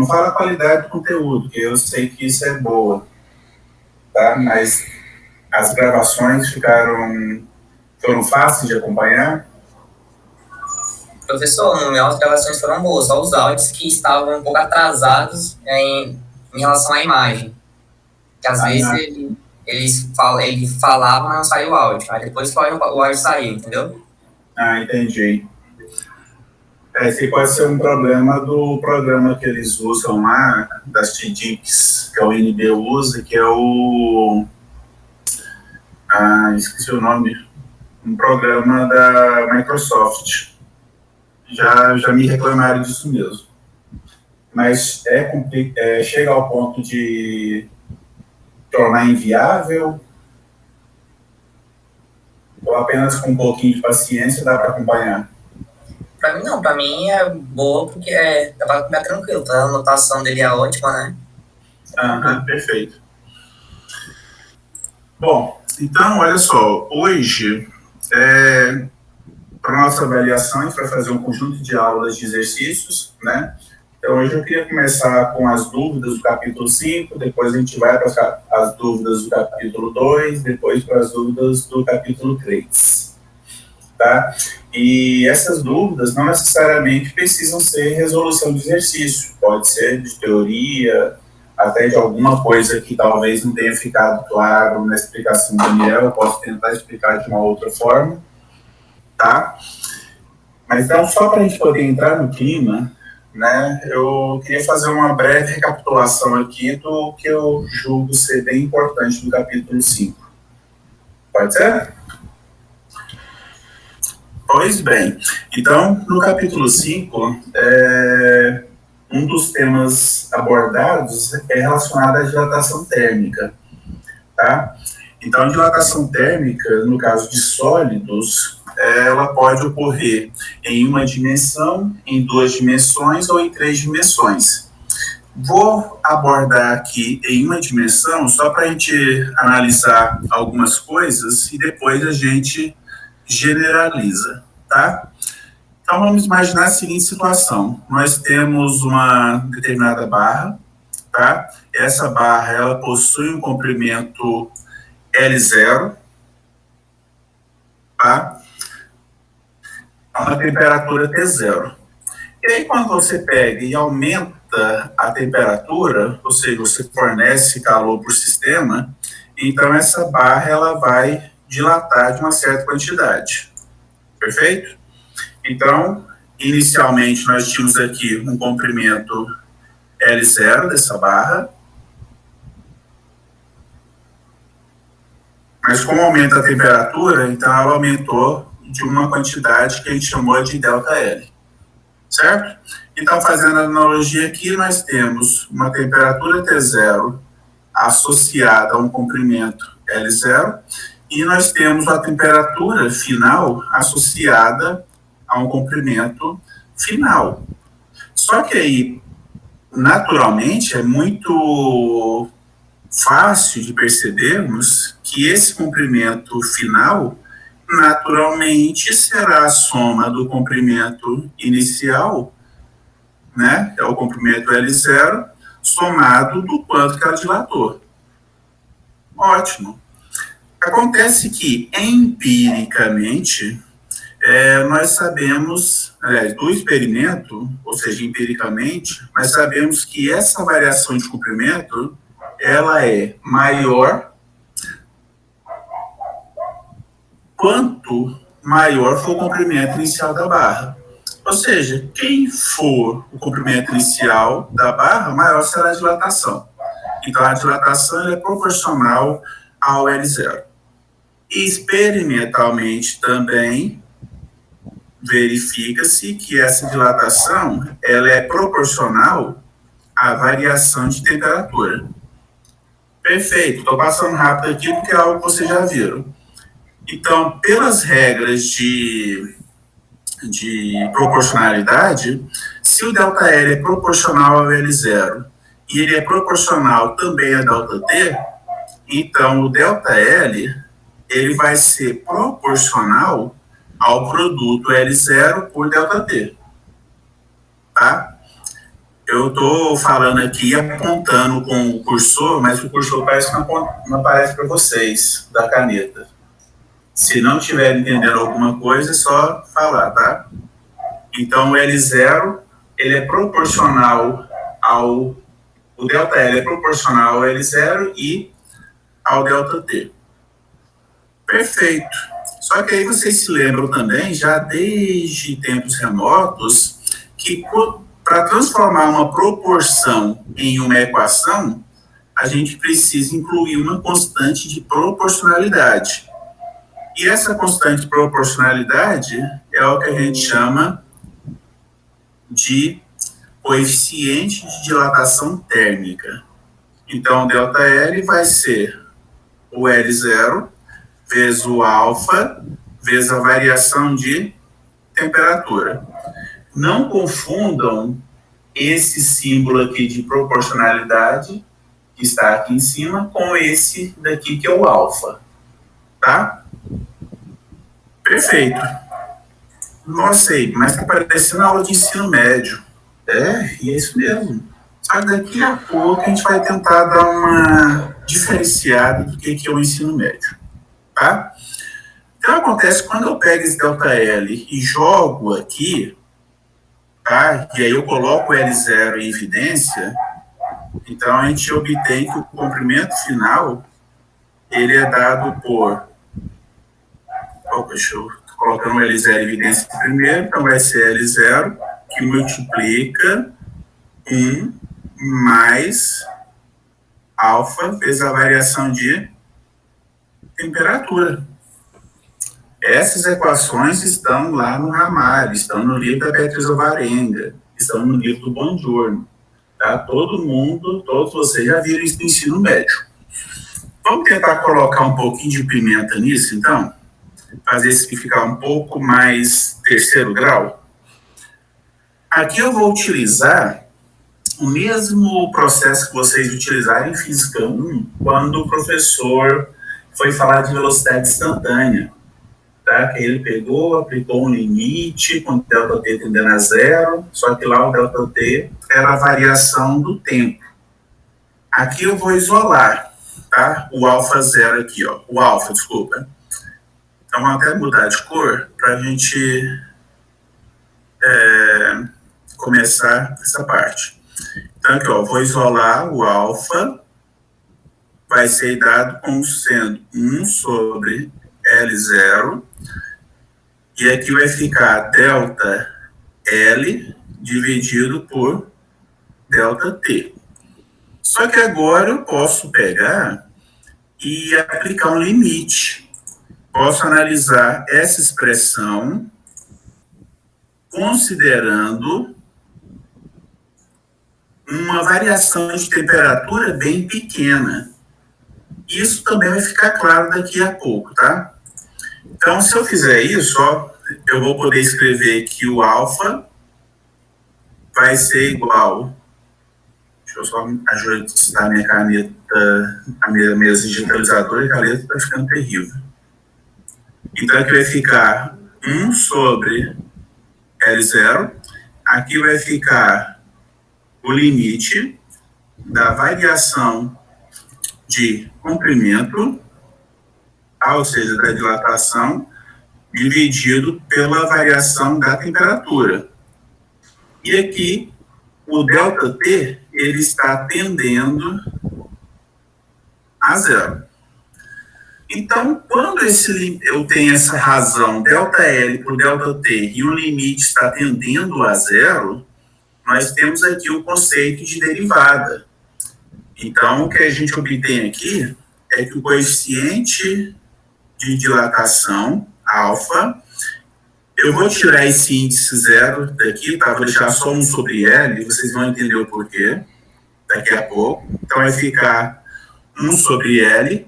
Não fala a qualidade do conteúdo, que eu sei que isso é boa, tá? Mas as gravações foram fáceis de acompanhar? Professor, no meu as gravações foram boas, só os áudios que estavam um pouco atrasados em relação à imagem. Que às vezes ele falava, mas não saiu o áudio. Aí depois que o áudio saiu, entendeu? Entendi. Esse pode ser um problema do programa que eles usam lá, das TDICs, que é o INB usa, que é o... esqueci o nome. Um programa da Microsoft. Já me reclamaram disso mesmo. Mas chega ao ponto de tornar inviável, ou apenas com um pouquinho de paciência dá para acompanhar? Pra mim não, pra mim é boa porque dá pra acompanhar tranquilo, tá? A anotação dele é ótima, né? Perfeito. Bom, então, olha só, hoje, para nossa avaliação, a gente vai fazer um conjunto de aulas de exercícios, né? Então, hoje eu queria começar com as dúvidas do capítulo 5, depois a gente vai para as dúvidas do capítulo 2, depois para as dúvidas do capítulo 3, tá? E essas dúvidas não necessariamente precisam ser resolução de exercício, pode ser de teoria, até de alguma coisa que talvez não tenha ficado claro na explicação do Daniel, eu posso tentar explicar de uma outra forma, tá? Mas então, só para a gente poder entrar no clima, né, eu queria fazer uma breve recapitulação aqui do que eu julgo ser bem importante do capítulo 5. Pode ser? Pois bem, então, no capítulo 5, um dos temas abordados é relacionado à dilatação térmica, tá? Então, a dilatação térmica, no caso de sólidos, ela pode ocorrer em uma dimensão, em duas dimensões ou em três dimensões. Vou abordar aqui em uma dimensão só para a gente analisar algumas coisas e depois a gente generaliza, tá? Então, vamos imaginar a seguinte situação. Nós temos uma determinada barra, tá? Essa barra, ela possui um comprimento L0, tá? A uma temperatura T0. E aí, quando você pega e aumenta a temperatura, ou seja, você fornece calor para o sistema, então essa barra ela vai dilatar de uma certa quantidade. Perfeito? Então, inicialmente, nós tínhamos aqui um comprimento L0 dessa barra, mas como aumenta a temperatura, então ela aumentou de uma quantidade que a gente chamou de ΔL, certo? Então, fazendo a analogia aqui, nós temos uma temperatura T0 associada a um comprimento L0 e nós temos a temperatura final associada a um comprimento final. Só que aí, naturalmente, é muito fácil de percebermos que esse comprimento final naturalmente será a soma do comprimento inicial, né, é o comprimento L0, somado do quanto que ela dilatou. Ótimo. Acontece que, empiricamente, nós sabemos, aliás, do experimento, ou seja, empiricamente, nós sabemos que essa variação de comprimento, ela é maior quanto maior for o comprimento inicial da barra. Ou seja, quem for o comprimento inicial da barra, maior será a dilatação. Então, a dilatação é proporcional ao L0. Experimentalmente também verifica-se que essa dilatação ela é proporcional à variação de temperatura. Perfeito, estou passando rápido aqui porque é algo que vocês já viram. Então, pelas regras de proporcionalidade, se o ΔL é proporcional ao L0 e ele é proporcional também a ΔT, então o ΔL ele vai ser proporcional ao produto L0 por ΔT. Tá? Eu estou falando aqui, apontando com o cursor, mas o cursor parece que não aparece para vocês, da caneta. Se não estiver entendendo alguma coisa, é só falar, tá? Então, o L0, ele é proporcional ao... O ΔL é proporcional ao L0 e ao ΔT. Perfeito. Só que aí vocês se lembram também, já desde tempos remotos, que para transformar uma proporção em uma equação, a gente precisa incluir uma constante de proporcionalidade. E essa constante de proporcionalidade é o que a gente chama de coeficiente de dilatação térmica. Então, ΔL vai ser o L0 vezes o alfa vezes a variação de temperatura. Não confundam esse símbolo aqui de proporcionalidade, que está aqui em cima, com esse daqui que é o alfa, tá? Perfeito. Nossa, mas está parecendo aula de ensino médio. E é isso mesmo. Só que daqui a pouco a gente vai tentar dar uma diferenciada do que é o ensino médio, tá? Então, acontece quando eu pego esse ΔL e jogo aqui, tá? E aí eu coloco o L0 em evidência, então a gente obtém que o comprimento final, ele é dado por... Deixa eu colocando o L0 em evidência primeiro, então vai ser L0, que multiplica 1 mais alfa vezes a variação de temperatura. Essas equações estão lá no Ramalho, estão no livro da Beatriz Alvarenga, estão no livro do Bongiorno. Tá? Todos vocês já viram isso no ensino médio. Vamos tentar colocar um pouquinho de pimenta nisso, então? Fazer isso ficar um pouco mais terceiro grau. Aqui eu vou utilizar o mesmo processo que vocês utilizaram em Física 1, quando o professor foi falar de velocidade instantânea. Tá? Que ele pegou, aplicou um limite com o ΔT tendendo a zero, só que lá o ΔT era a variação do tempo. Aqui eu vou isolar, tá? O alfa zero aqui, ó. O alfa, desculpa. Então vamos até mudar de cor para a gente começar essa parte. Então aqui, ó, vou isolar o alfa, vai ser dado como sendo 1 sobre L0, e aqui vai ficar ΔL dividido por ΔT. Só que agora eu posso pegar e aplicar um limite. Posso analisar essa expressão considerando uma variação de temperatura bem pequena. Isso também vai ficar claro daqui a pouco, tá? Então, se eu fizer isso, ó, eu vou poder escrever que o alfa vai ser igual... Deixa eu só ajustar a minha caneta, a minha mesa digitalizadora, e a caneta está ficando terrível. Então, aqui vai ficar 1 sobre L0. Aqui vai ficar o limite da variação de comprimento, ou seja, da dilatação, dividido pela variação da temperatura. E aqui, o ΔT, ele está tendendo a zero. Então, quando eu tenho essa razão, ΔL por ΔT, e o limite está tendendo a zero, nós temos aqui o conceito de derivada. Então, o que a gente obtém aqui é que o coeficiente de dilatação, alfa, eu vou tirar esse índice zero daqui, tá? Vou deixar só 1 sobre L, vocês vão entender o porquê daqui a pouco. Então, vai ficar 1 sobre L,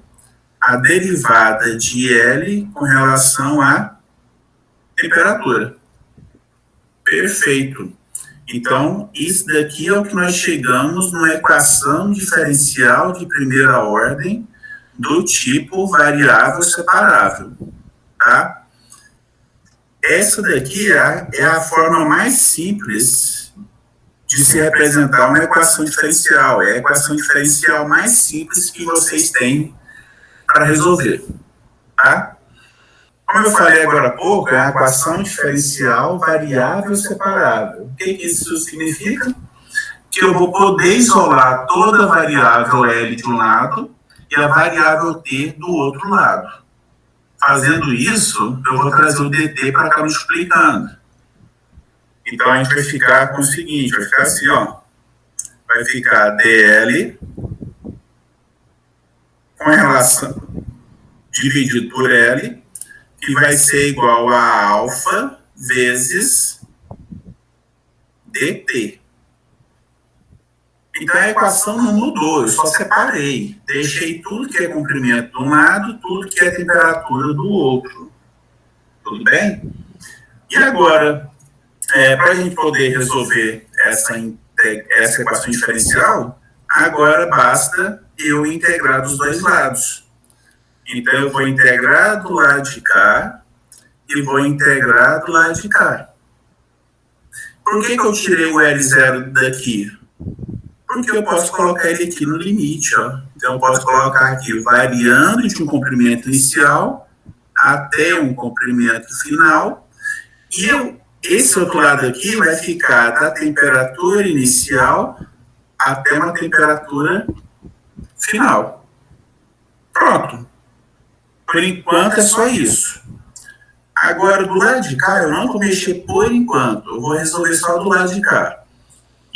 a derivada de L com relação à temperatura. Perfeito. Então, isso daqui é o que nós chegamos numa equação diferencial de primeira ordem do tipo variável separável, tá? Essa daqui é a forma mais simples de se representar uma equação diferencial. É a equação diferencial mais simples que vocês têm para resolver, tá? Como eu falei agora há pouco, é a equação diferencial variável separável. O que isso significa? Que eu vou poder isolar toda a variável L de um lado e a variável T do outro lado. Fazendo isso, eu vou trazer o dt para cá multiplicando. Então, a gente vai ficar com o seguinte, vai ficar assim, ó. Vai ficar dl com a relação dividido por L, que vai ser igual a alfa vezes dt. Então, a equação não mudou, eu só separei. Deixei tudo que é comprimento de um lado, tudo que é temperatura do outro. Tudo bem? E agora, para a gente poder resolver essa equação diferencial, agora basta eu integrar dos dois lados. Então, eu vou integrar do lado de cá e vou integrar do lado de cá. Por que eu tirei o L0 daqui? Porque eu posso colocar ele aqui no limite, ó. Então, eu posso colocar aqui variando de um comprimento inicial até um comprimento final. E esse outro lado aqui vai ficar da temperatura inicial até uma temperatura final. Pronto. Por enquanto é só isso. Agora, do lado de cá, eu não vou mexer por enquanto. Eu vou resolver só do lado de cá.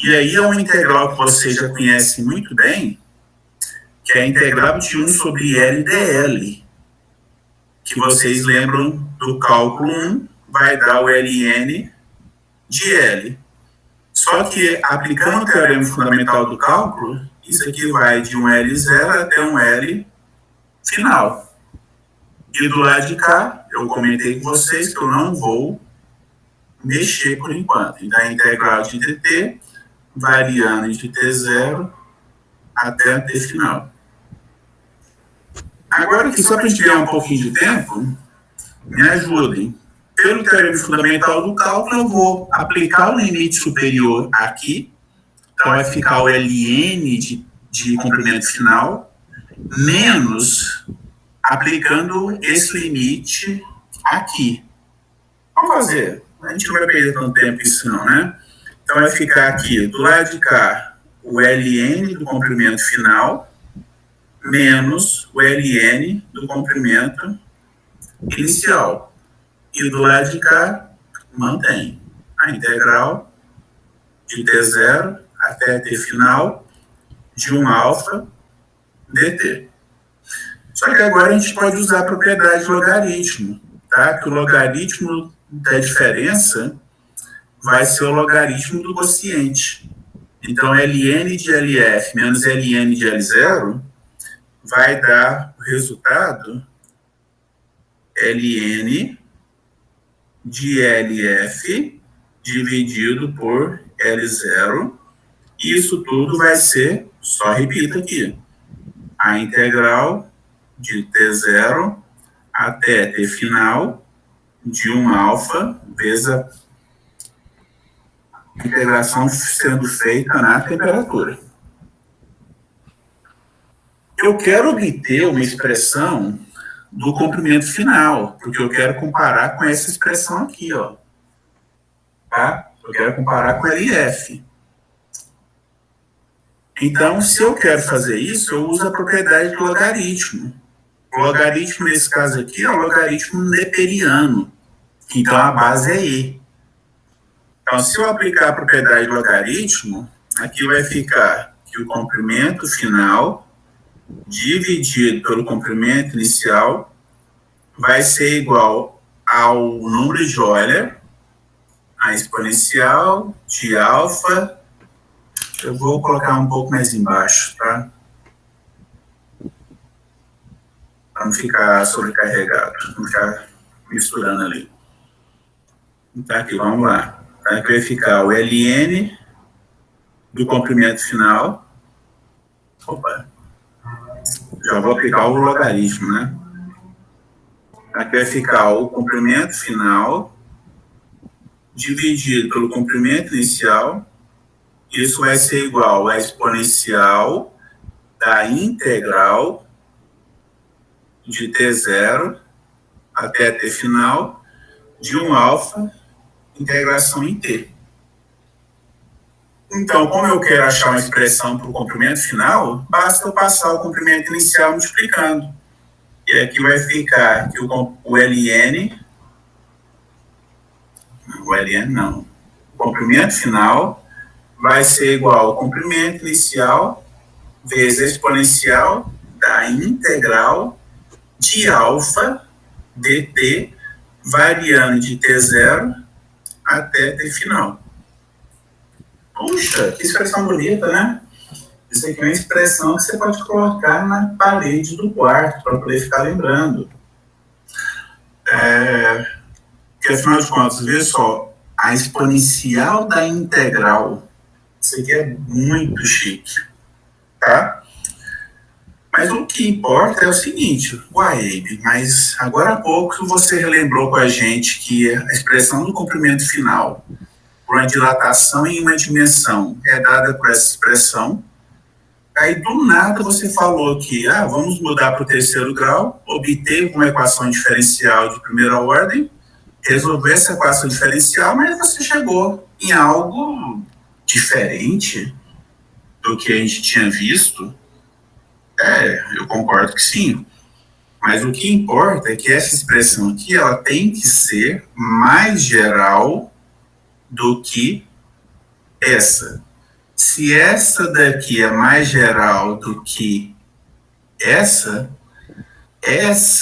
E aí é uma integral que vocês já conhecem muito bem, que é a integral de 1 sobre L dl, que vocês lembram do cálculo 1, vai dar o ln de L. Só que, aplicando o teorema fundamental do cálculo, isso aqui vai de um L0 até um L final. E do lado de cá, eu comentei com vocês que eu não vou mexer por enquanto. Então, a integral de dt variando de t0 até a t final. Agora aqui, só para a gente ganhar um pouquinho de tempo, me ajudem. Pelo teorema fundamental do cálculo, eu vou aplicar o limite superior aqui. Então, vai ficar o ln de comprimento final, menos aplicando esse limite aqui. Vamos fazer. A gente não vai perder tanto tempo isso não, né? Então, vai ficar aqui, do lado de cá, o ln do comprimento final, menos o ln do comprimento inicial. E do lado de cá, mantém a integral de t0 até t final de 1 alfa dt. Só que agora a gente pode usar a propriedade de logaritmo, tá? Que o logaritmo da diferença vai ser o logaritmo do quociente. Então, ln de LF menos ln de L0 vai dar o resultado ln de LF dividido por L0. E isso tudo vai ser, só repito aqui, a integral de t0 até t final de 1 alfa vezes a integração sendo feita na temperatura. Eu quero obter uma expressão do comprimento final, porque eu quero comparar com essa expressão aqui, ó. Tá? Eu quero comparar com LF. Então, se eu quero fazer isso, eu uso a propriedade do logaritmo. O logaritmo, nesse caso aqui, é o logaritmo neperiano. Então, a base é E. Então, se eu aplicar a propriedade do logaritmo, aqui vai ficar que o comprimento final dividido pelo comprimento inicial vai ser igual ao número de Euler, a exponencial de alfa. Eu vou colocar um pouco mais embaixo, tá? Para não ficar sobrecarregado, não ficar misturando ali. Então, aqui, vamos lá. Aqui vai ficar o ln do comprimento final. Opa. Já vou aplicar o logaritmo, né? Aqui vai ficar o comprimento final dividido pelo comprimento inicial isso vai ser igual a exponencial da integral de t0 até t final de 1 alfa integração em t. Então, como eu quero achar uma expressão para o comprimento final, basta eu passar o comprimento inicial multiplicando. E aqui vai ficar que o ln não. O comprimento final vai ser igual ao comprimento inicial vezes a exponencial da integral de alfa dt variando de t0 até t final. Puxa, que expressão bonita, né? Isso aqui é uma expressão que você pode colocar na parede do quarto para poder ficar lembrando. Porque, afinal de contas, veja só, a exponencial da integral, isso aqui é muito chique, tá? Mas o que importa é o seguinte, Abe, mas agora há pouco você relembrou com a gente que a expressão do comprimento final por uma dilatação em uma dimensão é dada por essa expressão. Aí, do nada, você falou que vamos mudar para o terceiro grau, obter uma equação diferencial de primeira ordem, resolver essa equação diferencial, mas você chegou em algo diferente do que a gente tinha visto. Eu concordo que sim. Mas o que importa é que essa expressão aqui, ela tem que ser mais geral do que essa. Se essa daqui é mais geral do que essa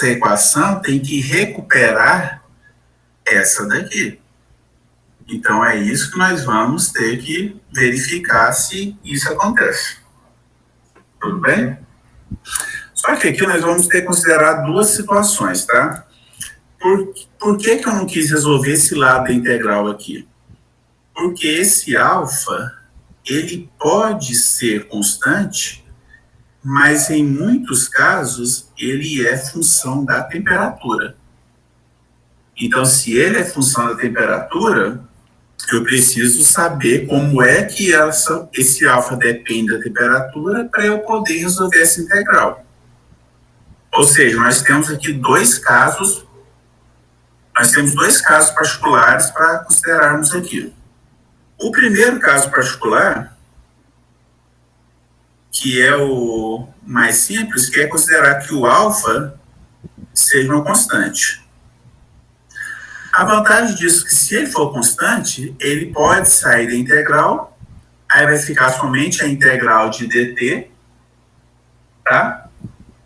equação tem que recuperar essa daqui. Então, é isso que nós vamos ter que verificar se isso acontece. Tudo bem? Só que aqui nós vamos ter que considerar duas situações, tá? Por que eu não quis resolver esse lado da integral aqui? Porque esse alfa, ele pode ser constante, mas em muitos casos ele é função da temperatura. Então, se ele é função da temperatura, eu preciso saber como é que esse alfa depende da temperatura para eu poder resolver essa integral. Ou seja, nós temos aqui dois casos particulares para considerarmos aqui. O primeiro caso particular, que é o mais simples, que é considerar que o alfa seja uma constante. A vantagem disso é que se ele for constante, ele pode sair da integral, aí vai ficar somente a integral de dt, tá?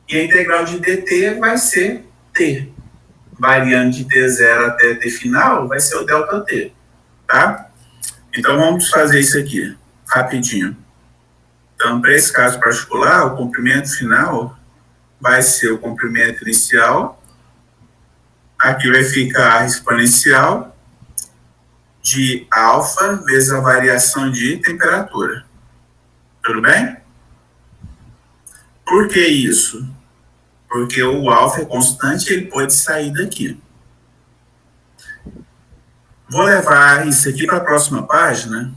E a integral de dt vai ser t. Variando de t0 até t final, vai ser o ΔT, tá? Então, vamos fazer isso aqui, rapidinho. Então, para esse caso particular, o comprimento final vai ser o comprimento inicial. Aqui vai ficar a exponencial de alfa vezes a variação de temperatura. Tudo bem? Por que isso? Porque o alfa é constante e ele pode sair daqui. Vou levar isso aqui para a próxima página.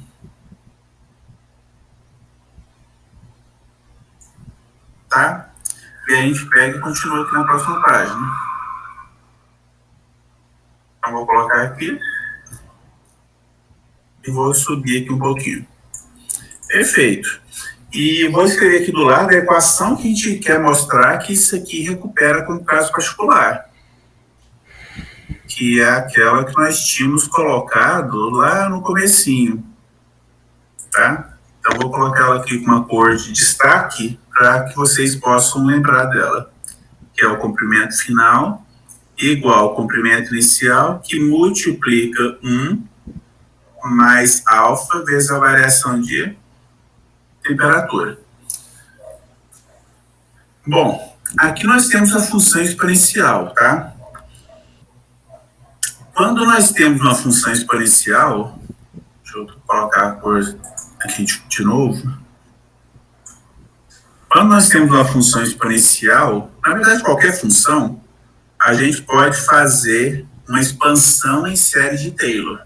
Tá? E a gente pega e continua aqui na próxima página. Então, vou colocar aqui. E vou subir aqui um pouquinho. Perfeito. E vou escrever aqui do lado a equação que a gente quer mostrar que isso aqui recupera como caso particular. Que é aquela que nós tínhamos colocado lá no comecinho. Tá? Então, vou colocar ela aqui com uma cor de destaque para que vocês possam lembrar dela. Que é o comprimento final igual ao comprimento inicial, que multiplica 1 mais alfa vezes a variação de temperatura. Bom, aqui nós temos a função exponencial, tá? Quando nós temos uma função exponencial, deixa eu colocar a cor aqui de novo. Quando nós temos uma função exponencial, na verdade qualquer função, a gente pode fazer uma expansão em série de Taylor.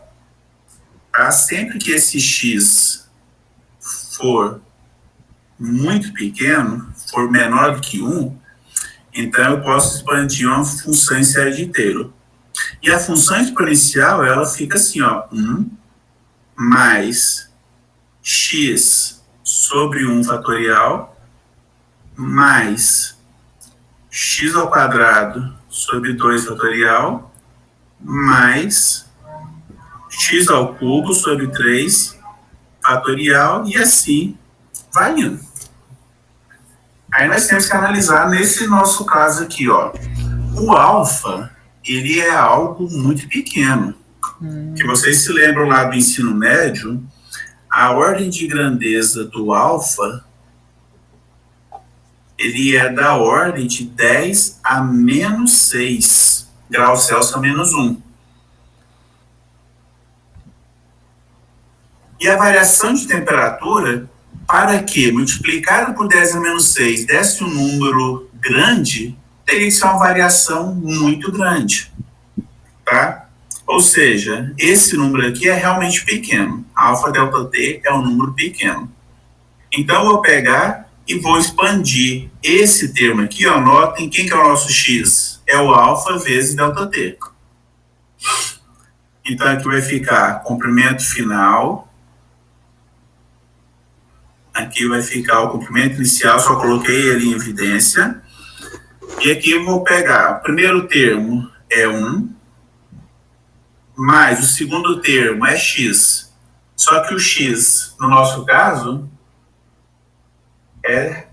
Tá? Sempre que esse x for muito pequeno, for menor do que 1, então eu posso expandir uma função em série de Taylor. E a função exponencial, ela fica assim, ó, 1 mais x sobre 1 fatorial mais x ao quadrado sobre 2 fatorial mais x ao cubo sobre 3 fatorial e assim vai indo. Aí nós temos que analisar nesse nosso caso aqui, ó. O alfa, ele é algo muito pequeno. Que vocês se lembram lá do ensino médio, a ordem de grandeza do alfa, ele é da ordem de 10 a menos 6 graus Celsius a menos 1. E a variação de temperatura, para que multiplicado por 10 a menos 6 desse um número grande, teria que ser uma variação muito grande, tá? Ou seja, esse número aqui é realmente pequeno. Alfa delta T é um número pequeno. Então, eu vou pegar e vou expandir esse termo aqui, ó, notem quem que é o nosso x? É o alfa vezes delta T. Então, aqui vai ficar comprimento final. Aqui vai ficar o comprimento inicial, só coloquei ele em evidência. E aqui eu vou pegar, o primeiro termo é 1, mais o segundo termo é x. Só que o x, no nosso caso, é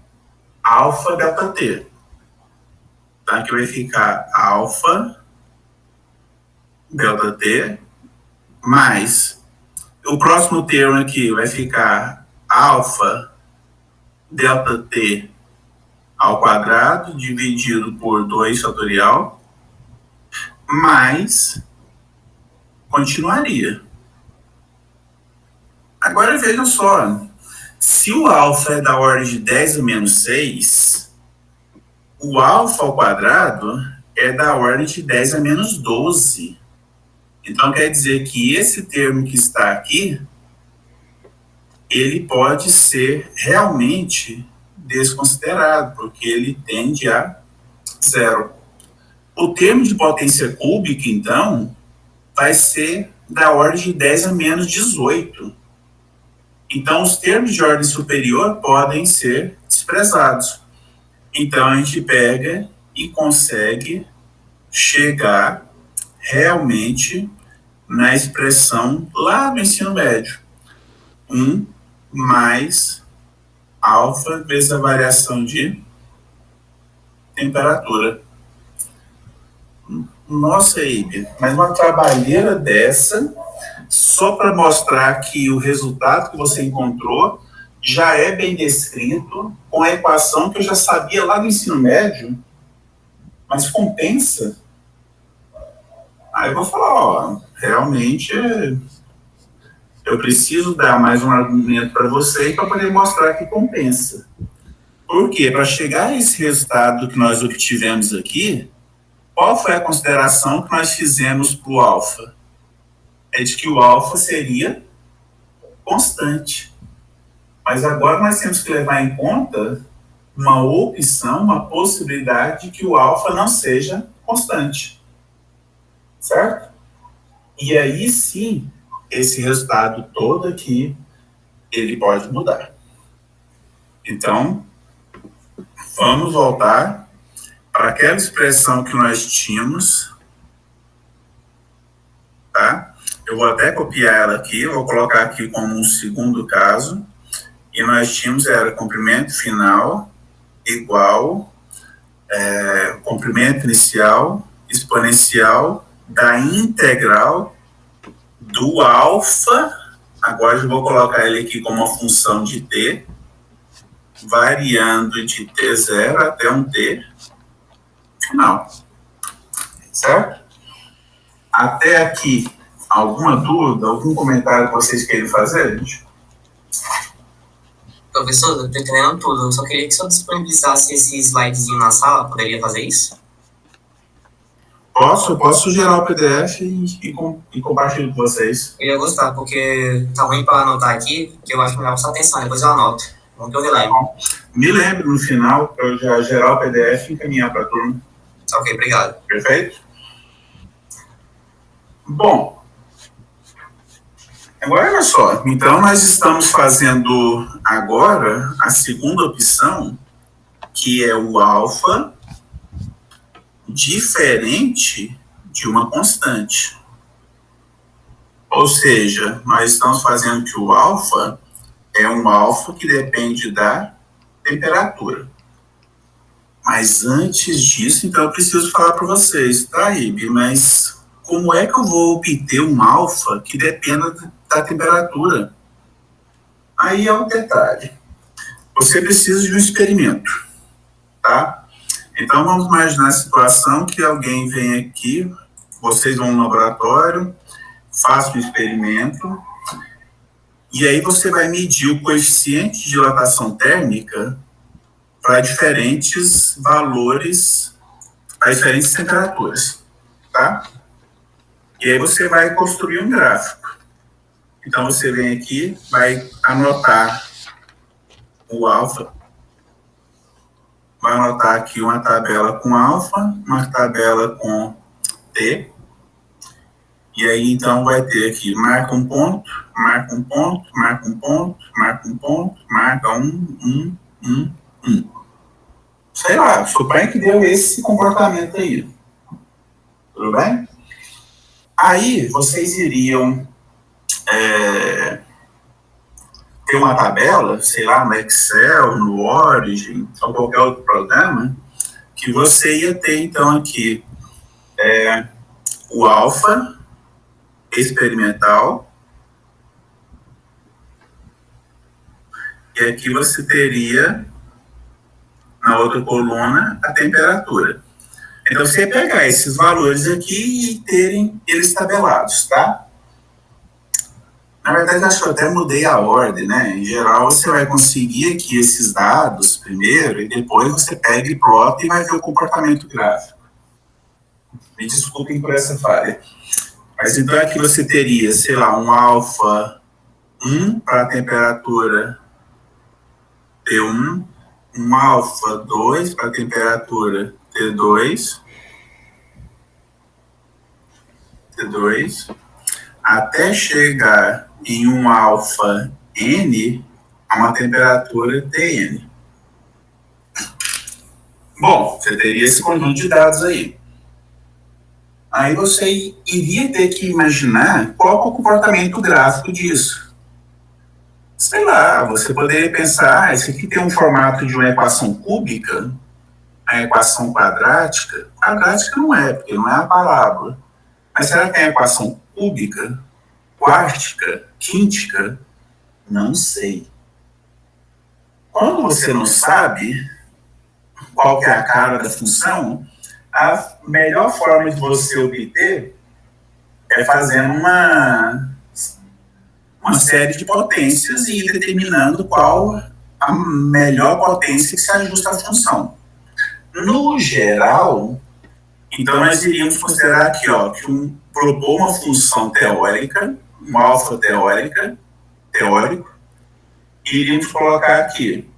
alfa delta T. Então, aqui vai ficar alfa delta T, mais o próximo termo aqui vai ficar alfa delta T ao quadrado dividido por 2 fatorial, mais continuaria. Agora vejam só, se o alfa é da ordem de 10 a menos 6, o alfa ao quadrado é da ordem de 10 a menos 12. Então quer dizer que esse termo que está aqui, ele pode ser realmente desconsiderado, porque ele tende a zero. O termo de potência cúbica, então, vai ser da ordem de 10 a menos 18. Então, os termos de ordem superior podem ser desprezados. Então, a gente pega e consegue chegar realmente na expressão lá do ensino médio. 1 mais alfa vezes a variação de temperatura. Nossa, Ibe, mas uma trabalheira dessa, só para mostrar que o resultado que você encontrou já é bem descrito com a equação que eu já sabia lá do ensino médio, mas compensa. Aí eu vou falar, ó, realmente eu preciso dar mais um argumento para você para poder mostrar que compensa. Por quê? Para chegar a esse resultado que nós obtivemos aqui, qual foi a consideração que nós fizemos para o alfa? É de que o alfa seria constante. Mas agora nós temos que levar em conta uma opção, uma possibilidade de que o alfa não seja constante. Certo? E aí sim, esse resultado todo aqui, ele pode mudar. Então, vamos voltar para aquela expressão que nós tínhamos, tá? Eu vou até copiar ela aqui, vou colocar aqui como um segundo caso, e nós tínhamos, era comprimento final igual comprimento inicial exponencial da integral do alfa, agora eu vou colocar ele aqui como uma função de t, variando de t0 até um t final. Certo? Até aqui, alguma dúvida, algum comentário que vocês queiram fazer, gente? Professor, eu tô entendendo tudo. Eu só queria que o senhor disponibilizasse esse slidezinho na sala. Poderia fazer isso? Eu posso gerar o PDF e compartilho com vocês. Eu ia gostar, porque tá ruim para anotar aqui, que eu acho melhor prestar atenção, depois eu anoto. Bom que eu me lembro. Me lembre no final para eu já gerar o PDF e encaminhar para a turma. Tá ok, obrigado. Perfeito? Bom, agora olha só. Então nós estamos fazendo agora a segunda opção, que é o alfa diferente de uma constante. Ou seja, nós estamos fazendo que o alfa é um alfa que depende da temperatura. Mas antes disso, então eu preciso falar para vocês, tá, Ibe, mas como é que eu vou obter um alfa que dependa da temperatura? Aí é um detalhe. Você precisa de um experimento, tá? Então vamos imaginar a situação que alguém vem aqui, vocês vão no laboratório, façam um experimento, e aí você vai medir o coeficiente de dilatação térmica para diferentes valores, para diferentes temperaturas, tá? E aí você vai construir um gráfico. Então você vem aqui, vai anotar o alfa, vai anotar aqui uma tabela com alfa, uma tabela com T, e aí então vai ter aqui, marca um ponto, marca um ponto, marca um ponto, marca um ponto, marca um. Sei lá, suponho que deu esse comportamento aí. Tudo bem? Aí vocês iriam ter uma tabela, sei lá, no Excel, no Origin, ou qualquer outro programa, que você ia ter então aqui o alfa experimental, e aqui você teria na outra coluna a temperatura. Então você ia pegar esses valores aqui e terem eles tabelados, tá? Na verdade, acho que eu até mudei a ordem, né? Em geral, você vai conseguir aqui esses dados primeiro e depois você pega e plota e vai ver o comportamento gráfico. Me desculpem por essa falha. Mas então aqui você teria, sei lá, um alfa 1 para a temperatura T1, um alfa 2 para a temperatura T2, até chegar em um alfa N a uma temperatura Tn. Bom, você teria esse conjunto de dados aí. Aí você iria ter que imaginar qual é o comportamento gráfico disso. Sei lá, você poderia pensar, isso aqui tem um formato de uma equação cúbica, a equação quadrática. Quadrática não é, porque não é a parábola. Mas será que é a equação cúbica, quártica, quíntica? Não sei. Quando você não sabe qual que é a cara da função, a melhor forma de você obter é fazendo uma série de potências e ir determinando qual a melhor potência que se ajusta à função. No geral, então nós iríamos considerar aqui, ó, que propor uma função teórica, um alfa teórico, e iríamos colocar aqui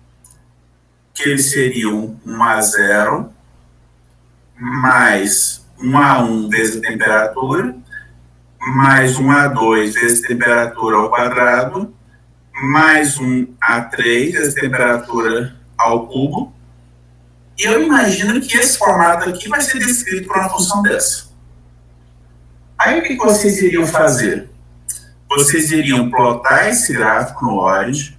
que eles seriam 1 a 0 mais 1 a 1 vezes a temperatura, mais 1 a 2 vezes a temperatura ao quadrado, mais 1 a 3 vezes a temperatura ao cubo. E eu imagino que esse formato aqui vai ser descrito por uma função dessa. Aí o que vocês iriam fazer? Vocês iriam plotar esse gráfico no Origin,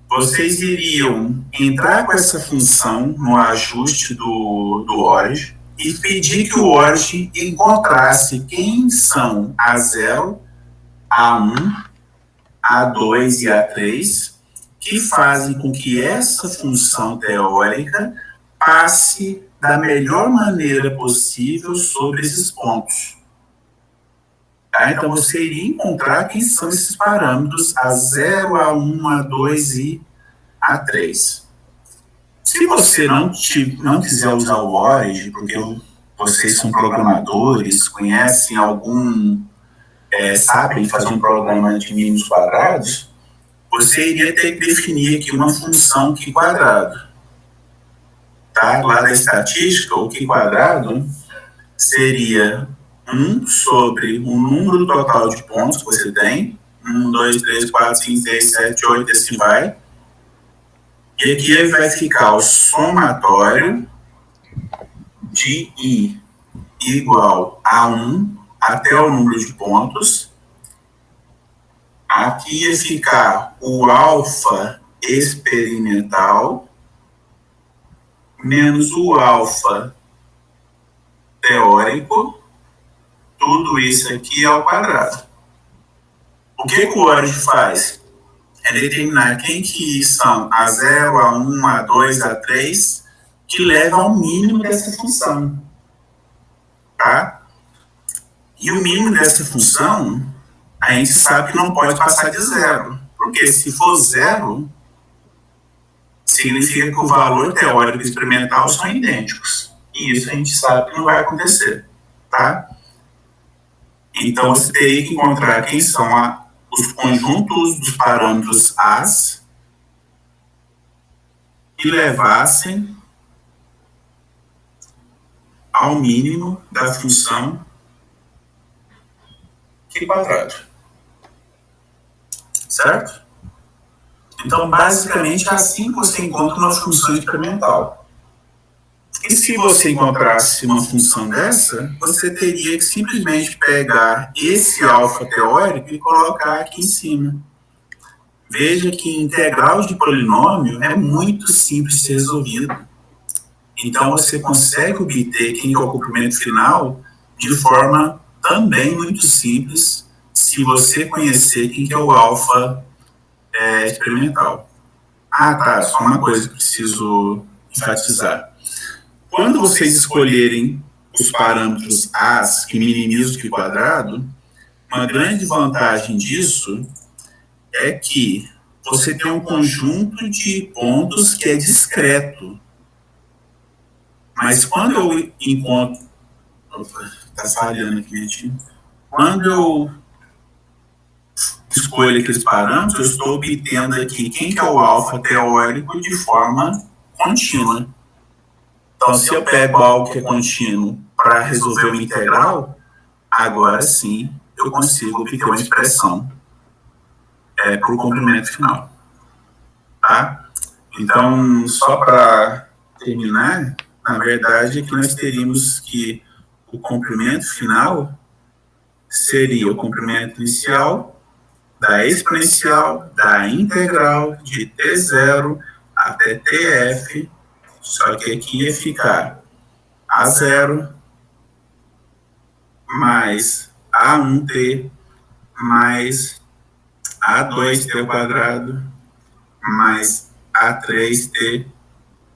vocês iriam entrar com essa função no ajuste do Origin e pedir que o Origin encontrasse quem são A0, A1, A2 e A3, que fazem com que essa função teórica passe da melhor maneira possível sobre esses pontos. Tá? Então você iria encontrar quem são esses parâmetros A0, A1, A2 e A3. Se você não quiser usar o Origin, porque vocês são programadores, conhecem algum, sabem fazer um programa de mínimos quadrados, você iria ter que definir aqui uma função Q quadrado. Tá? Lá da estatística, o Q quadrado seria 1 sobre o número total de pontos que você tem, 1, 2, 3, 4, 5, 6, 7, 8, assim vai. E aqui vai ficar o somatório de I igual a 1 até o número de pontos. Aqui ia ficar o alfa experimental menos o alfa teórico, tudo isso aqui ao quadrado. O que o ORG faz? É determinar quem que são A0, A1, A2, A3, que leva ao mínimo dessa função. Tá? E o mínimo dessa função, a gente sabe que não pode passar de zero. Porque se for zero, significa que o valor teórico e experimental são idênticos. E isso a gente sabe que não vai acontecer. Tá? Então, você teria que encontrar quem são os conjuntos dos parâmetros As que levassem ao mínimo da função Q quadrado. Certo? Então, basicamente, é assim que você encontra uma função experimental. E se você encontrasse uma função dessa, você teria que simplesmente pegar esse alfa teórico e colocar aqui em cima. Veja que integral de polinômio é muito simples de ser resolvido. Então, você consegue obter quem é o comprimento final de forma também muito simples, se você conhecer quem é o alfa experimental. Tá, só uma coisa que preciso enfatizar. Quando vocês escolherem os parâmetros As que minimizam o Q quadrado, uma grande vantagem disso é que você tem um conjunto de pontos que é discreto. Mas quando eu encontro... Opa, tá falhando aqui, gente. Quando eu escolho aqueles parâmetros, eu estou obtendo aqui quem que é o alfa teórico de forma contínua. Então, se eu pego algo que é contínuo para resolver uma integral, agora sim eu consigo obter uma expressão para o comprimento final. Tá? Então, só para terminar, na verdade, aqui nós teríamos que o comprimento final seria o comprimento inicial da exponencial da integral de T0 até Tf, só que aqui ia ficar A0 mais A1t mais A2t ao quadrado mais A3t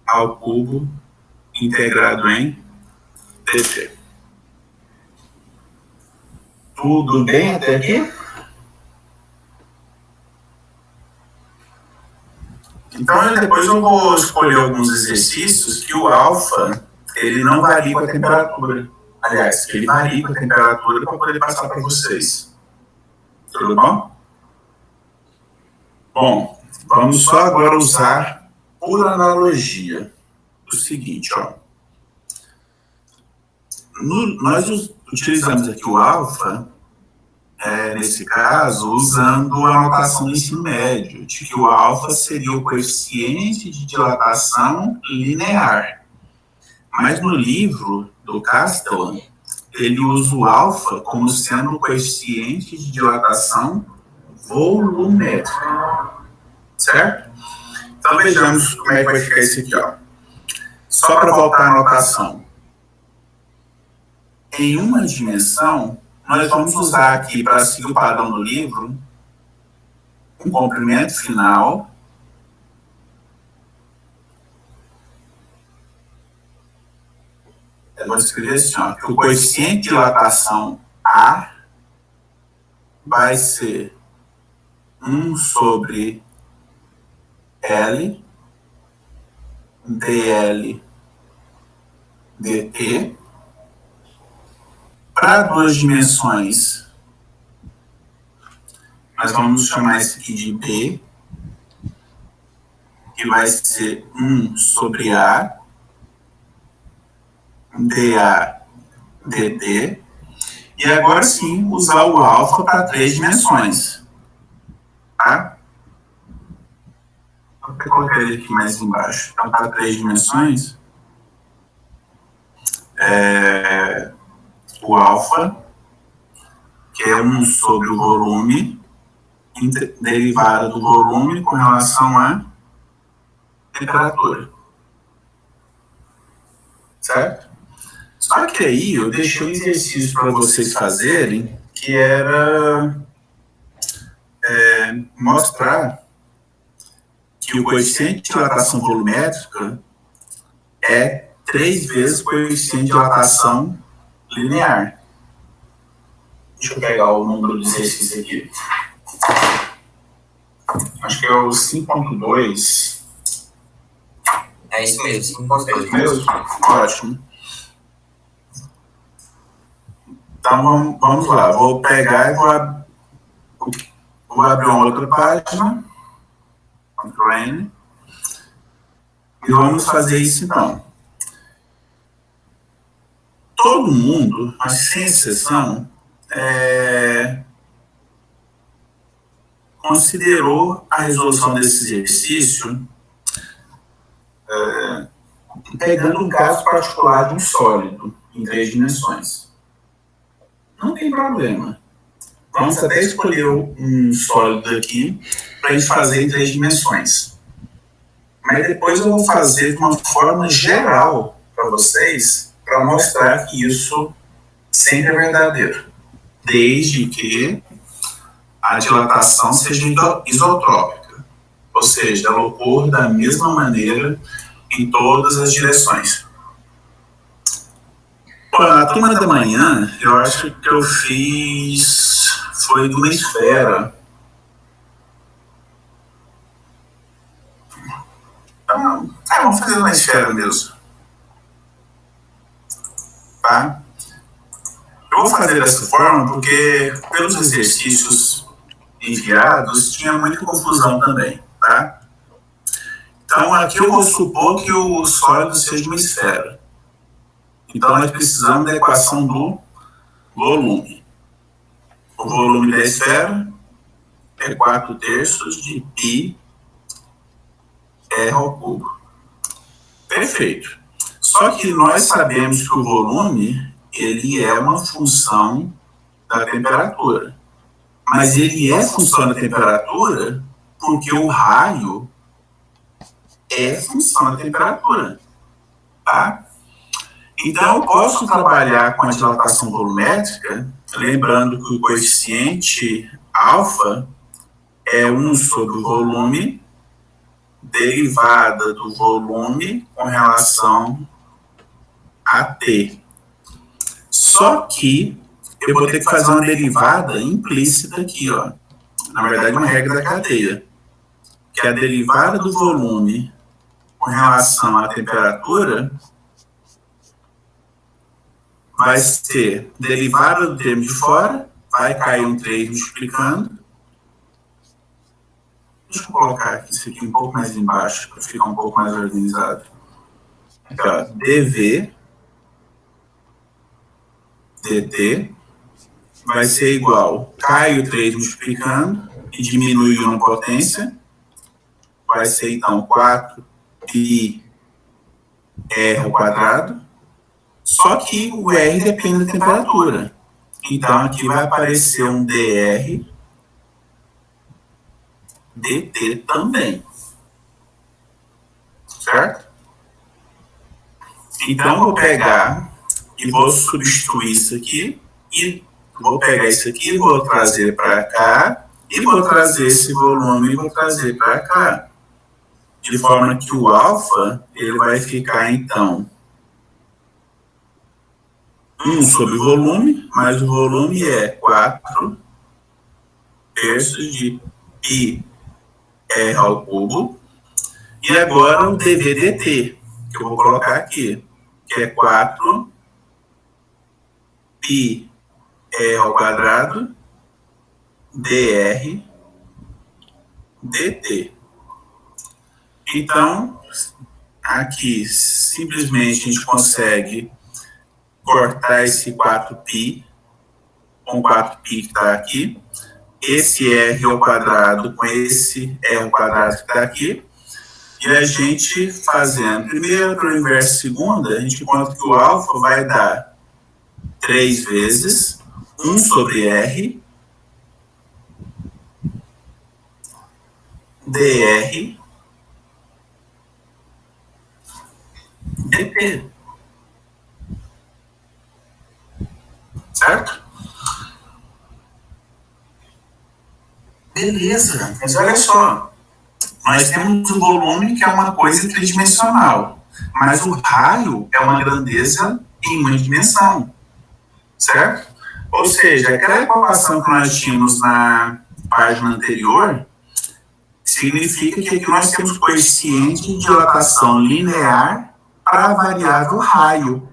ao cubo integrado em dt. Tudo bem até aqui? Então, depois eu vou escolher alguns exercícios que o alfa, ele não varia com a temperatura. Aliás, que ele varia com a temperatura para poder passar para vocês. Tudo bom? Bom, vamos só agora usar por analogia o seguinte, ó. Nós utilizamos aqui o alfa, nesse caso, usando a notação do ensino médio, de que o alfa seria o coeficiente de dilatação linear. Mas no livro do Castellan, ele usa o alfa como sendo o coeficiente de dilatação volumétrica. Certo? Então vejamos como é que vai ficar isso aqui, ó. Só para voltar à notação. Em uma dimensão, nós vamos usar aqui, para seguir o padrão do livro, um comprimento final eu vou escrever assim, ó, que o coeficiente de dilatação A vai ser 1 sobre L dl dt, Para 2 dimensões, nós vamos chamar isso aqui de B, que vai ser 1 sobre A, dA, dt. E agora sim, usar o alfa para 3 dimensões. Tá? Vou colocar ele aqui mais embaixo. Então, para 3 dimensões, o alfa, que é 1 sobre o volume, derivada do volume com relação à temperatura. Certo? Só que aí eu deixei um exercício para vocês fazerem, que era mostrar que o coeficiente de dilatação volumétrica é 3 vezes o coeficiente de dilatação linear. Deixa eu pegar o número do exercício aqui. Acho que é o 5.2. É isso mesmo, 5.2. Mesmo? Ótimo. Então vamos lá. Vou pegar e vou abrir uma outra página. Ctrl N. E vamos fazer isso então. Todo mundo, mas sem exceção, considerou a resolução desse exercício pegando um caso particular de um sólido em 3 dimensões. Não tem problema. Vamos até escolher um sólido aqui para a gente fazer em 3 dimensões. Mas depois eu vou fazer de uma forma geral para vocês, para mostrar que isso sempre é verdadeiro. Desde que a dilatação seja isotrópica. Ou seja, ela ocorre da mesma maneira em todas as direções. Bom, na turma da manhã, eu acho que eu fiz... foi de uma esfera. Vamos fazer uma esfera mesmo. Tá? Eu vou fazer dessa forma porque, pelos exercícios enviados, tinha muita confusão também. Tá? Então, aqui eu vou supor que o sólido seja uma esfera. Então, nós precisamos da equação do volume. O volume da esfera é 4/3 de π R ao cubo. Perfeito. Só que nós sabemos que o volume, ele é uma função da temperatura. Mas ele é função da temperatura porque o raio é função da temperatura. Tá? Então, eu posso trabalhar com a dilatação volumétrica, lembrando que o coeficiente alfa é 1 sobre o volume, derivada do volume com relação a T. Só que eu vou ter que fazer uma derivada implícita aqui, ó. Na verdade, uma regra da cadeia, que a derivada do volume com relação à temperatura vai ser derivada do termo de fora, vai cair um 3 multiplicando. Deixa eu colocar aqui, isso aqui um pouco mais embaixo, para ficar um pouco mais organizado. Aqui, ó, dV dt vai ser igual, cai o 3 multiplicando e diminui uma potência, vai ser então 4πr ao quadrado, só que o R depende da temperatura. Então aqui vai aparecer um dr dt também. Certo? Então eu vou pegar e vou substituir isso aqui e vou pegar isso aqui e vou trazer para cá e vou trazer esse volume e vou trazer para cá. De forma que o alfa, ele vai ficar então 1 sobre o volume, mas o volume é 4/3 de π R ao cubo. E agora o dV dt, que eu vou colocar aqui, que é 4πr R ao quadrado dr dt. Então, aqui, simplesmente, a gente consegue cortar esse 4π com 4π que está aqui, esse r ao quadrado com esse r ao quadrado que está aqui, e a gente fazendo primeiro para o inverso segunda, a gente encontra que o alfa vai dar 3 vezes 1 sobre r dr dt. Certo? Beleza, mas olha só. Nós temos um volume que é uma coisa tridimensional, mas o raio é uma grandeza em uma dimensão, certo? Ou seja, aquela equação que nós tínhamos na página anterior significa que aqui nós temos coeficiente de dilatação linear para a variável raio,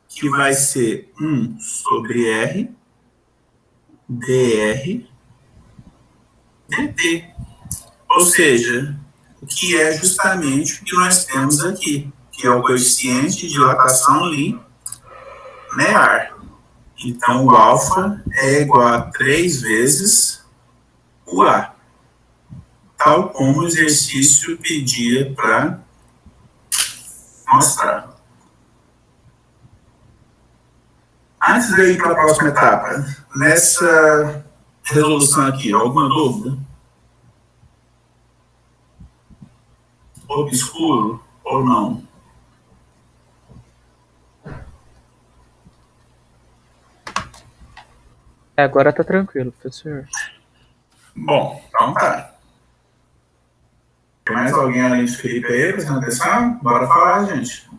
que vai ser 1 sobre r dr dt. Ou seja, o que é justamente o que nós temos aqui, que é o coeficiente de dilatação linear. Então, o alfa é igual a 3 vezes o A, tal como o exercício pedia para mostrar. Antes de ir para a próxima etapa, nessa resolução aqui, alguma dúvida? Obscuro ou não? Agora tá tranquilo, professor. Bom, então tá. Tem mais alguém além de Felipe aí prestando atenção? Bora falar, gente.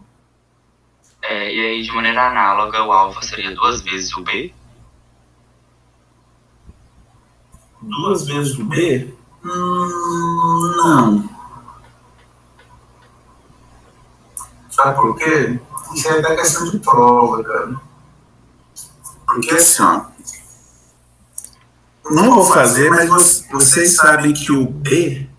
E aí, de maneira análoga, o alfa seria 2 vezes o B? 2 vezes o B? Não. Sabe por quê? Isso é da questão de prova, cara. Porque assim, ó. Não vou fazer, mas vocês sabem que o B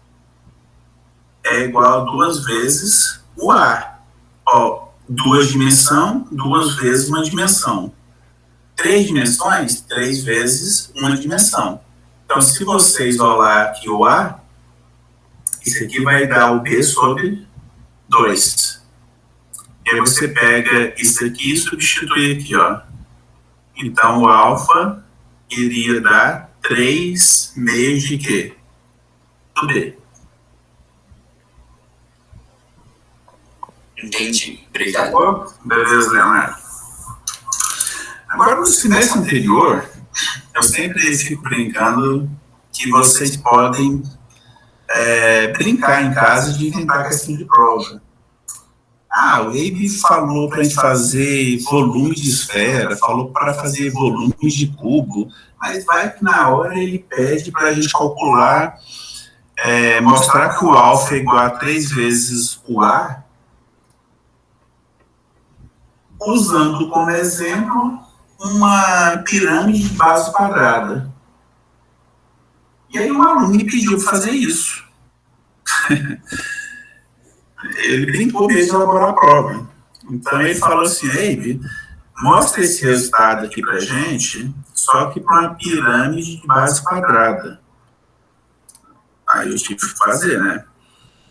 é igual a 2 vezes o A. Ó, 2 dimensões, 2 vezes uma dimensão. 3 dimensões, 3 vezes uma dimensão. Então, se você isolar aqui o A, isso aqui vai dar o B sobre 2. E aí você pega isso aqui e substitui aqui, ó. Então, o alfa iria dar 3 meios de quê? Do B. Entendi. Obrigado. Beleza, Leonardo. Agora, no semestre anterior, eu sempre fico brincando que vocês podem brincar em casa de inventar questão de prova. O Abe falou para a gente fazer volume de esfera, falou para fazer volumes de cubo, mas vai que na hora ele pede para a gente calcular, mostrar que o alfa é igual a 3 vezes o A, usando como exemplo uma pirâmide de base quadrada. E aí um aluno me pediu para fazer isso. Ele brincou mesmo de elaborar a prova. Então ele falou assim, Abe, mostra esse resultado aqui pra gente, só que para uma pirâmide de base quadrada. Aí eu tive que fazer, né?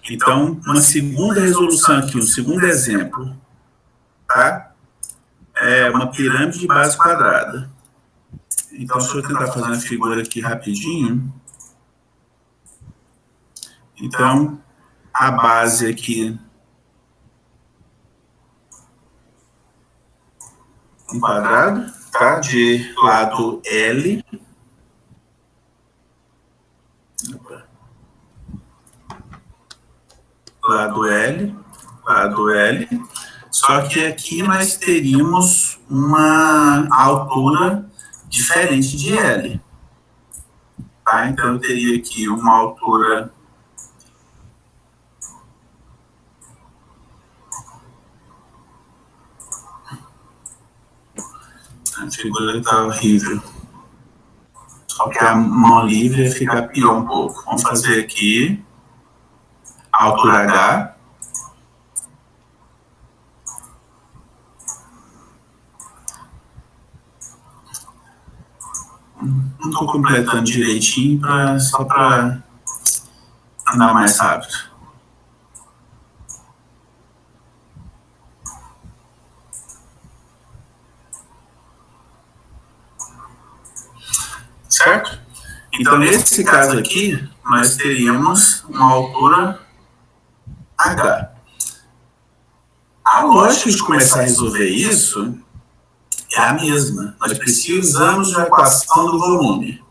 Então, uma segunda resolução aqui, um segundo exemplo, tá? É uma pirâmide de base quadrada. Então, deixa eu tentar fazer uma figura aqui rapidinho. Então, a base aqui, um quadrado, tá? De lado L. Lado L, lado L. Só que aqui nós teríamos uma altura diferente de L. Tá? Então, eu teria aqui uma altura A figura está horrível. Só que a mão livre ia ficar pior um pouco. Vamos fazer aqui. Altura H. Não estou completando direitinho, só para andar mais rápido. Certo? Então, nesse caso aqui, nós teríamos uma altura H. A lógica de começar a resolver isso é a mesma. Nós precisamos de uma equação do volume.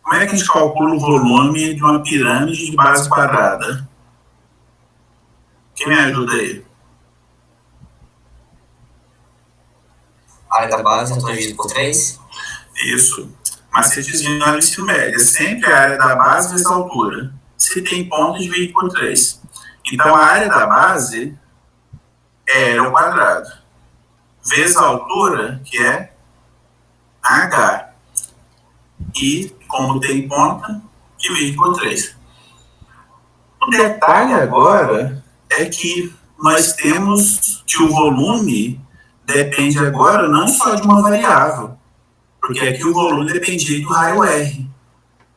Como é que a gente calcula o volume de uma pirâmide de base quadrada? Quem me ajuda aí? A área da base é dividido por 3. Isso. Macetezinho no ensino médio. É sempre a área da base vezes a altura. Se tem ponto, divide por 3. Então, a área da base é L ao quadrado. Vezes a altura, que é H. E, como tem ponta, divide por 3. O detalhe agora é que nós temos que o volume depende agora não só de uma variável, porque aqui o volume dependia do raio R.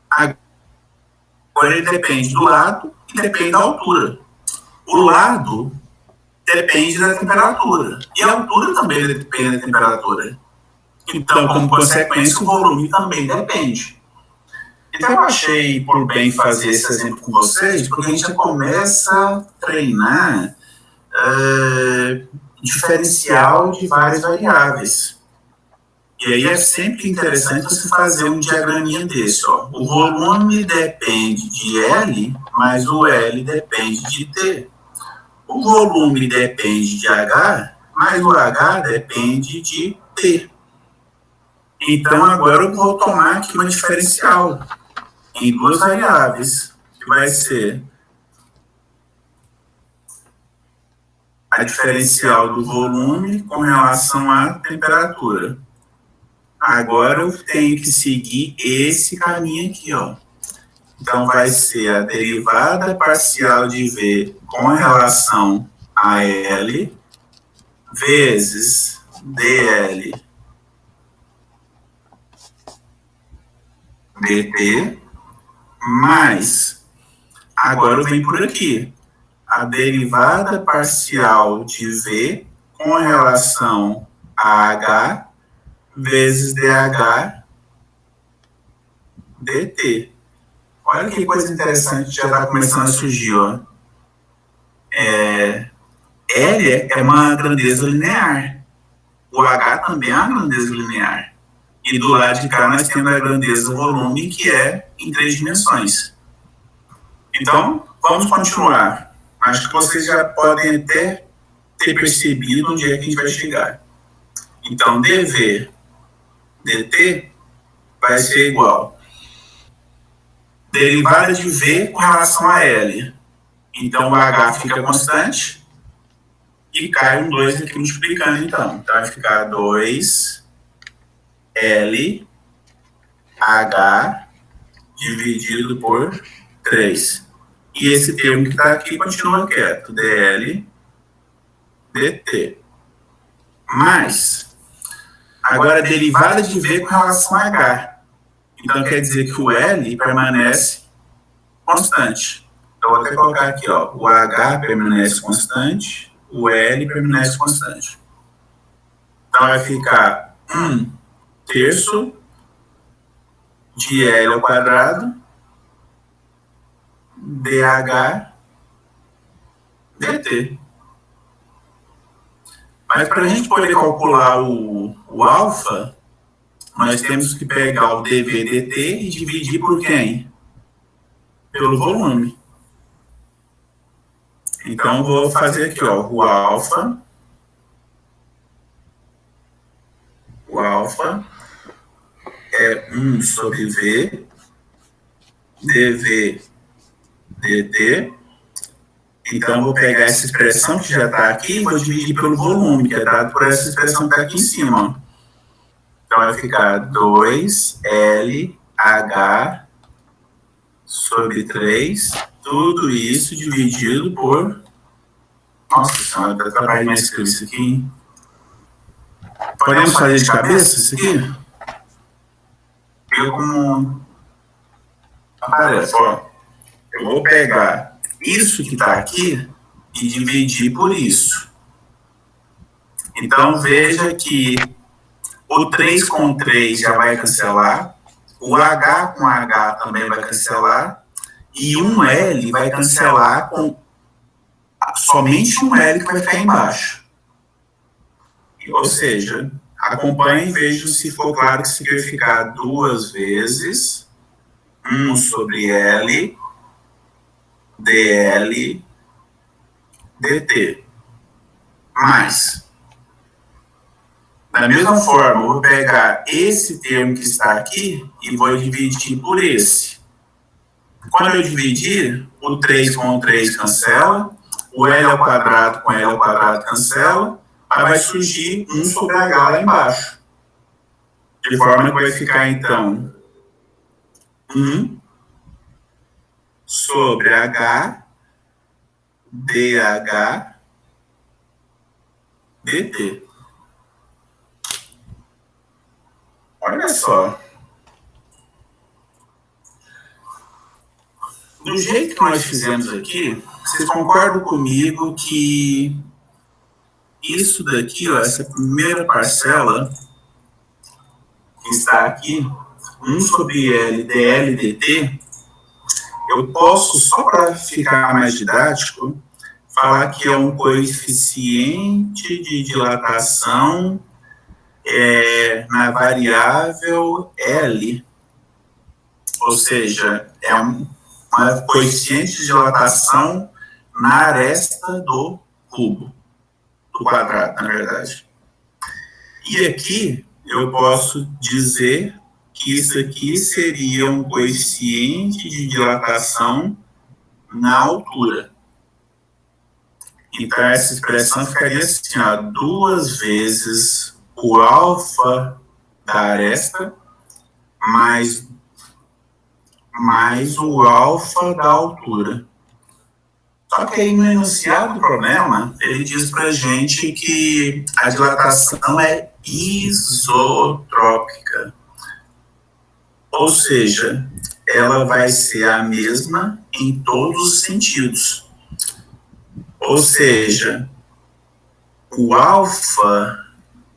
Agora ele depende do lado e depende da altura. O lado depende da temperatura. E a altura também depende da temperatura. Então, como consequência, o volume também depende. Então, eu achei por bem fazer esse exemplo com vocês, porque a gente já começa a treinar diferencial de várias variáveis. E aí é sempre interessante você fazer um diagraminha desse. Ó. O volume depende de L, mas o L depende de T. O volume depende de H, mas o H depende de T. Então, agora eu vou tomar aqui uma diferencial em duas variáveis, que vai ser a diferencial do volume com relação à temperatura. Agora eu tenho que seguir esse caminho aqui, ó. Então, vai ser a derivada parcial de V com relação a L vezes dL dt, mais, agora vem por aqui, a derivada parcial de V com relação a H vezes dH dt. Olha que coisa interessante, já está começando a surgir, ó. L é uma grandeza linear. O H também é uma grandeza linear. E do lado de cá nós temos a grandeza volume, que é em 3 dimensões. Então, vamos continuar. Acho que vocês já podem até ter percebido onde é que a gente vai chegar. Então, dV dt vai ser igual derivada de V com relação a L. Então, o H fica constante e cai um 2 aqui multiplicando, então. Então, vai ficar 2 L H dividido por 3. E esse termo que está aqui continua quieto. dL dt. Mais, agora a derivada de V com relação a H. Então, quer dizer que o L permanece constante. Então, vou até colocar aqui, ó. O H permanece constante, o L permanece constante. Então, vai ficar 1/3 de L ao quadrado dH dt. Mas para a gente poder calcular o alfa, nós temos que pegar o dV dt e dividir por quem? Pelo volume. Então, vou fazer aqui, ó, o alfa é 1 sobre V, dV dt. Então, vou pegar essa expressão que já está aqui e vou dividir pelo volume, que é dado por essa expressão que está aqui em cima. Ó. Então vai ficar 2LH sobre 3, tudo isso dividido por... Nossa senhora, dá trabalho de escrever isso aqui, hein? Podemos fazer de cabeça isso aqui? Eu como... Aparece, ó. Eu vou pegar isso que está aqui e dividir por isso. Então, veja que o 3 com 3 já vai cancelar, o H com H também vai cancelar, e um L vai cancelar com somente um L que vai ficar embaixo. Ou seja, acompanhe e veja se for claro que isso aqui vai ficar 2 vezes 1 sobre L, dl, dt. Mas, da mesma forma, eu vou pegar esse termo que está aqui e vou dividir por esse. Quando eu dividir, o 3 com o 3 cancela, o L ao quadrado com L ao quadrado cancela, aí vai surgir 1 sobre H lá embaixo. De forma que vai ficar, então, 1 sobre H, dH, dt. Olha só. Do jeito que nós fizemos aqui, vocês concordam comigo que isso daqui, ó, essa primeira parcela que está aqui, 1 sobre L, dL, dt, eu posso, só para ficar mais didático, falar que é um coeficiente de dilatação na variável L, ou seja, é uma coeficiente de dilatação na aresta do cubo, do quadrado, na verdade. E aqui eu posso dizer que isso aqui seria um coeficiente de dilatação na altura. Então, essa expressão ficaria assim, ó, 2 vezes o alfa da aresta mais o alfa da altura. Só que aí no enunciado do problema, ele diz pra gente que a dilatação é isotrópica. Ou seja, ela vai ser a mesma em todos os sentidos. Ou seja, o alfa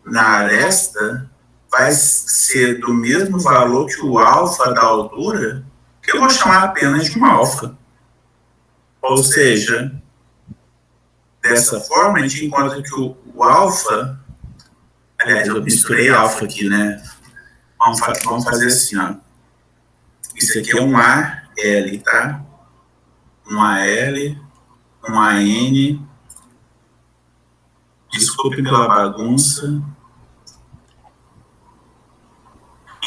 na aresta vai ser do mesmo valor que o alfa da altura, que eu vou chamar apenas de um alfa. Ou seja, dessa forma, a gente encontra que o alfa... Aliás, eu misturei alfa aqui, né? Vamos fazer assim, ó. Isso aqui é um AL, tá? Um AL, um AN. Desculpe pela bagunça.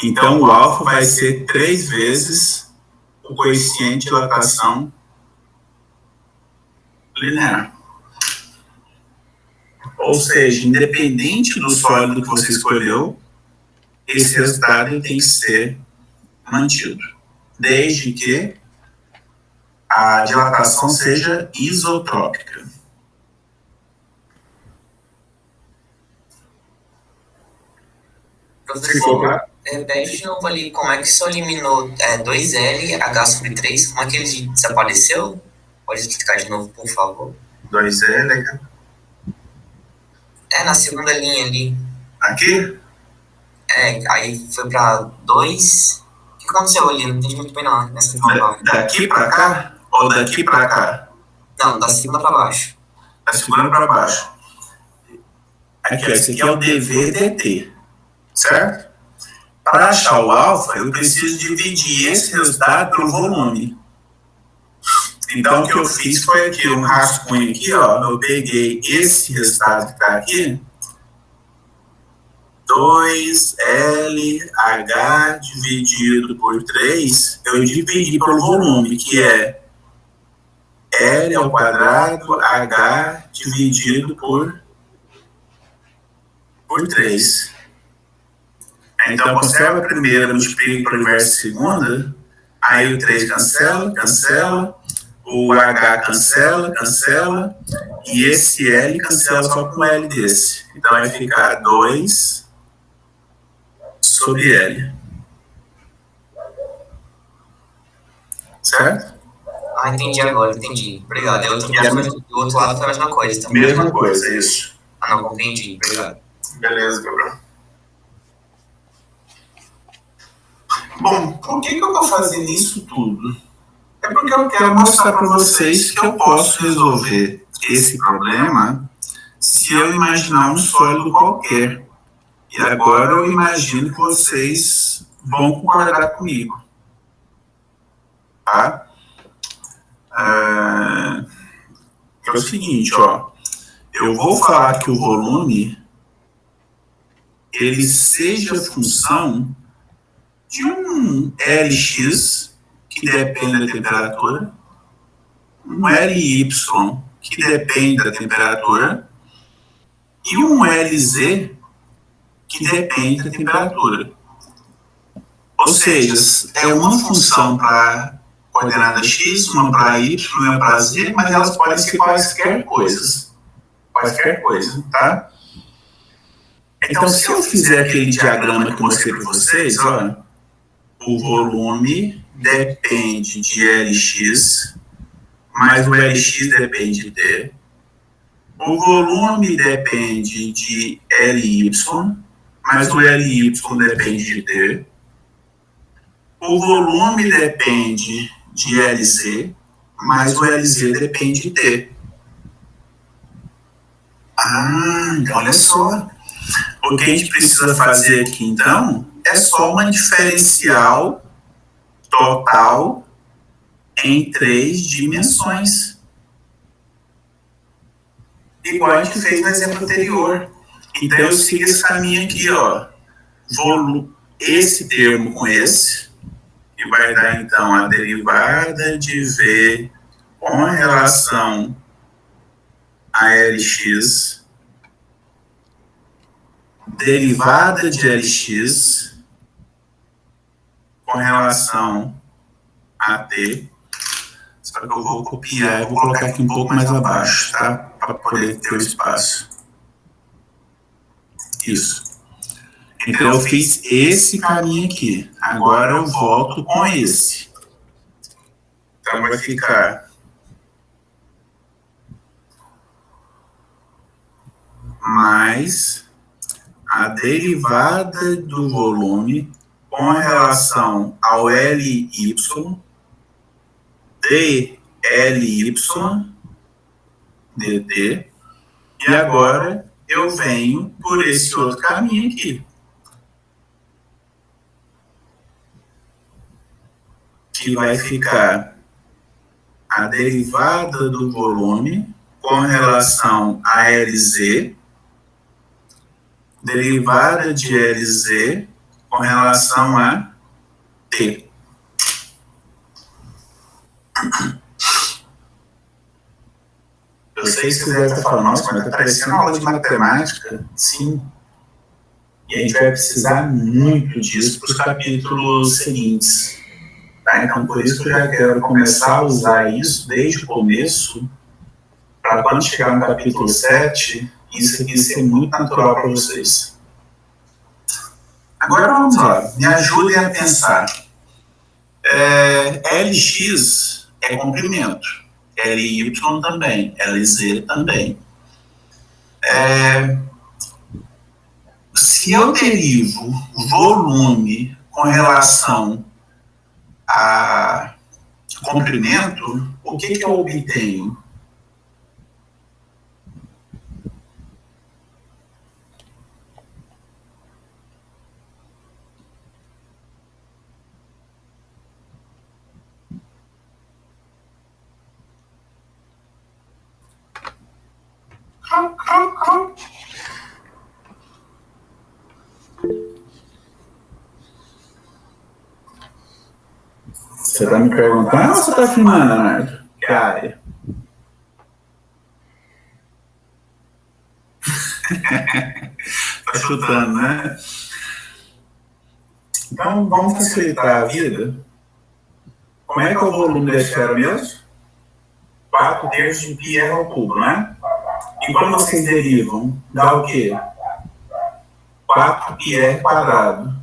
Então, o alfa vai ser 3 vezes o coeficiente de dilatação linear. Ou seja, independente do sólido que você escolheu, esse resultado tem que ser mantido, desde que a dilatação seja isotrópica. Professor, repete de novo ali como é que você eliminou 2L, H sobre 3, como é que ele desapareceu? Pode explicar de novo, por favor? 2L. Na segunda linha ali. Aqui? Aí foi para 2. O que aconteceu ali? Não entendi muito bem não, nessa segunda. Daqui para cá ou daqui para cá? Não, da segunda para baixo. Da segunda para baixo. Aqui, ó, esse aqui é o dV/dt, certo? Para achar o alfa, eu preciso dividir esse resultado pelo volume. Então, o que eu fiz foi aqui, um rascunho aqui, ó, eu peguei esse resultado que está aqui, 2LH dividido por 3, eu dividi pelo volume, que é L ao quadrado H dividido por 3. Então, conserva a primeira, multiplica pelo inverso segunda, aí o 3 cancela, cancela, o H cancela, cancela, e esse L cancela só com o L desse. Então, vai ficar 2 sobre L. Certo? Ah, entendi agora, entendi. Obrigado. Do outro lado foi a mesma coisa também. Mesma coisa, isso. Ah, não, compreendi. Obrigado. Beleza, Gabriel. Bom, por que eu estou fazendo isso tudo? É porque eu quero mostrar para vocês que eu posso resolver esse problema se eu imaginar um sólido qualquer. E agora eu imagino que vocês vão concordar comigo. Tá? É o seguinte, ó. Eu vou falar que o volume ele seja função de um Lx que depende da temperatura, um Ly que depende da temperatura e um Lz que depende da temperatura. Ou seja, é uma função para coordenada x, uma para y, uma para z, mas elas podem ser quaisquer coisas. Quaisquer coisa, tá? Então, se eu fizer aquele diagrama que eu mostrei para vocês, ó, o volume depende de Lx, mas o Lx depende de T. O volume depende de Ly, mas o Ly depende de T. O volume depende de Lz, mas o Lz depende de T. Então olha só. O que a gente precisa fazer aqui, então, é só uma diferencial total em 3 dimensões. Igual a gente fez no exemplo anterior. Então, eu sigo esse caminho aqui, ó. Esse termo com esse, que vai dar, então, a derivada de V com relação a Lx, derivada de Lx com relação a T. Só que eu vou copiar, eu vou colocar aqui um pouco mais abaixo, tá? Para poder ter o espaço. Isso. Então eu fiz esse caminho aqui. Agora eu volto com esse. Então vai ficar mais a derivada do volume com relação ao Ly dLy dt. E agora eu venho por esse outro caminho aqui, que vai ficar a derivada do volume com relação a Lz, derivada de Lz com relação a T. Eu sei que você deve estar falando, nossa, mas está parecendo uma aula de matemática. Sim. E a gente vai precisar muito disso para os capítulos seguintes. Tá? Então, por isso que eu já quero começar a usar isso desde o começo, para quando chegar no capítulo 7, isso aqui ser muito natural para vocês. Agora vamos lá, me ajudem a pensar. Lx é comprimento. Ly também, Lz também. Se eu derivo volume com relação a comprimento, o que eu obtenho? Você está me perguntando ou você está filmando, Leonardo? Que área? Tá chutando, né? Então, vamos facilitar a vida. Como é que é o volume da esfera mesmo? 4/3 de πr ao cubo, né? E quando vocês derivam, dá o quê? 4πr quadrado.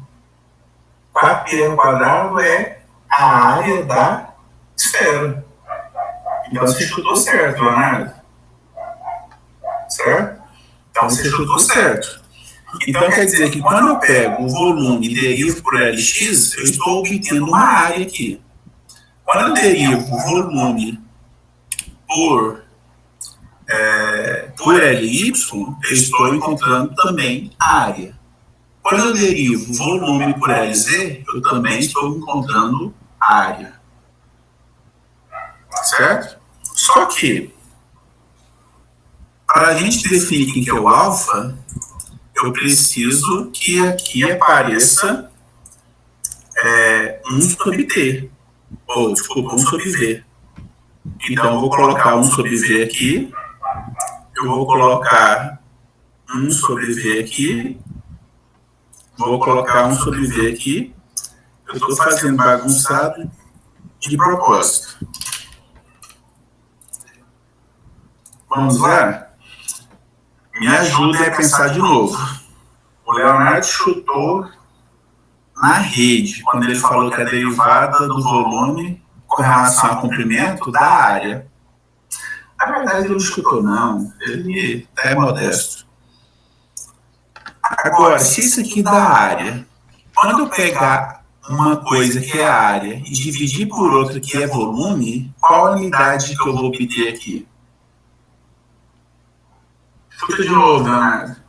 4πr ao quadrado é a área da esfera. Então você chutou certo, Leonardo. Certo? Então você chutou certo. Então quer dizer que quando eu pego o volume e derivo por Lx, eu estou obtendo uma área aqui. Quando eu derivo o volume por Ly, eu estou encontrando também a área. Quando eu derivo o volume por Lz, eu também estou encontrando a área. Certo? Só que, para a gente definir quem que é o alfa, eu preciso que aqui apareça 1 sobre T. Ou, desculpa, 1 sobre V. Então, eu vou colocar 1 sobre V aqui. Eu vou colocar 1 sobre V aqui. Vou colocar 1 sobre V aqui. Eu estou fazendo bagunçado de propósito. Vamos lá? Me ajuda a pensar de novo. O Leonardo chutou na rede, quando ele falou que a derivada do volume com relação ao comprimento da área. Na verdade, ele não chutou, não. Ele é modesto. Agora, se isso aqui dá área, quando eu pegar uma coisa que é área e dividir por outra que é volume, qual a unidade que eu vou obter aqui? Chuta de novo, Leonardo.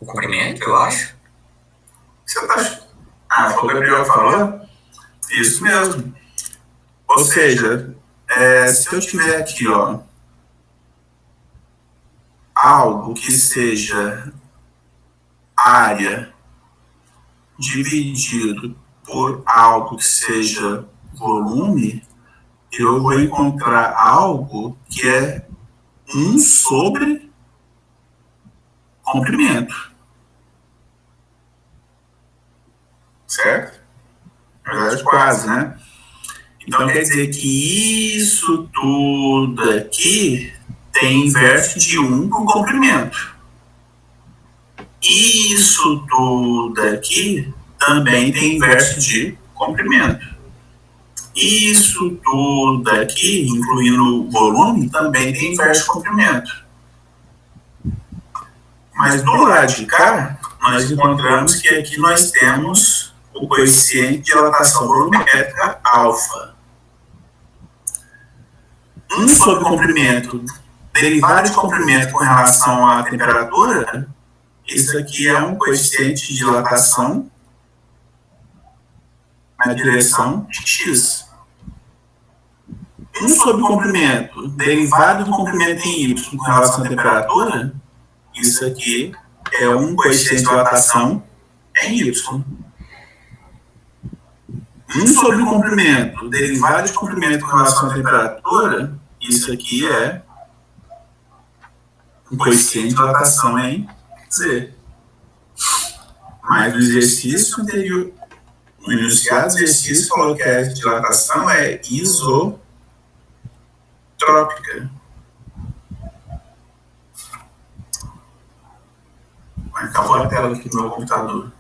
O comprimento, eu acho. Você tá... foi o Gabriel que falou? Isso mesmo. Ou seja, se eu tiver aqui, ó, algo que seja área dividido por algo que seja volume, eu vou encontrar algo que é 1 sobre comprimento. Certo? Na verdade, quase, né? Então quer dizer que isso tudo aqui tem inverso de 1 com comprimento. Isso tudo aqui também tem inverso de comprimento. Isso tudo aqui, incluindo o volume, também tem inverso de comprimento. Mas do lado de cá, nós encontramos que aqui nós temos o coeficiente de dilatação volumétrica alfa. 1 sobre comprimento, derivado de comprimento com relação à temperatura, isso aqui é um coeficiente de dilatação na direção de x. 1 sobre comprimento, derivado do comprimento em y com relação à temperatura, isso aqui é um coeficiente de dilatação em y. 1 sobre comprimento, derivado de comprimento com relação à temperatura, isso aqui é um coeficiente de dilatação em z. Mas no exercício anterior, no enunciado do exercício, falou que a dilatação é isotrópica. Acabou a tela aqui do meu computador.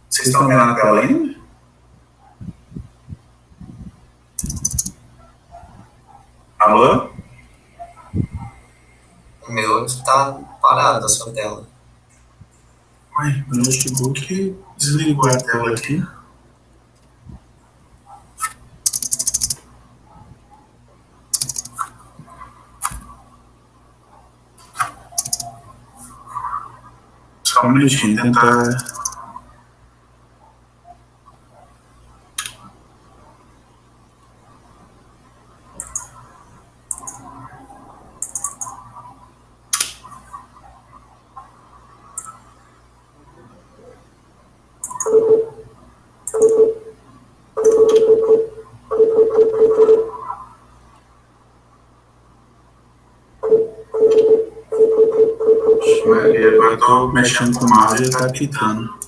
Vocês estão vendo a tela ainda? Alô? O meu está parado, a sua tela. Ué, meu notebook desligou a tela aqui. Só um minutinho, tentar... Agora eu tô mexendo com o mouse e ele tá pitando.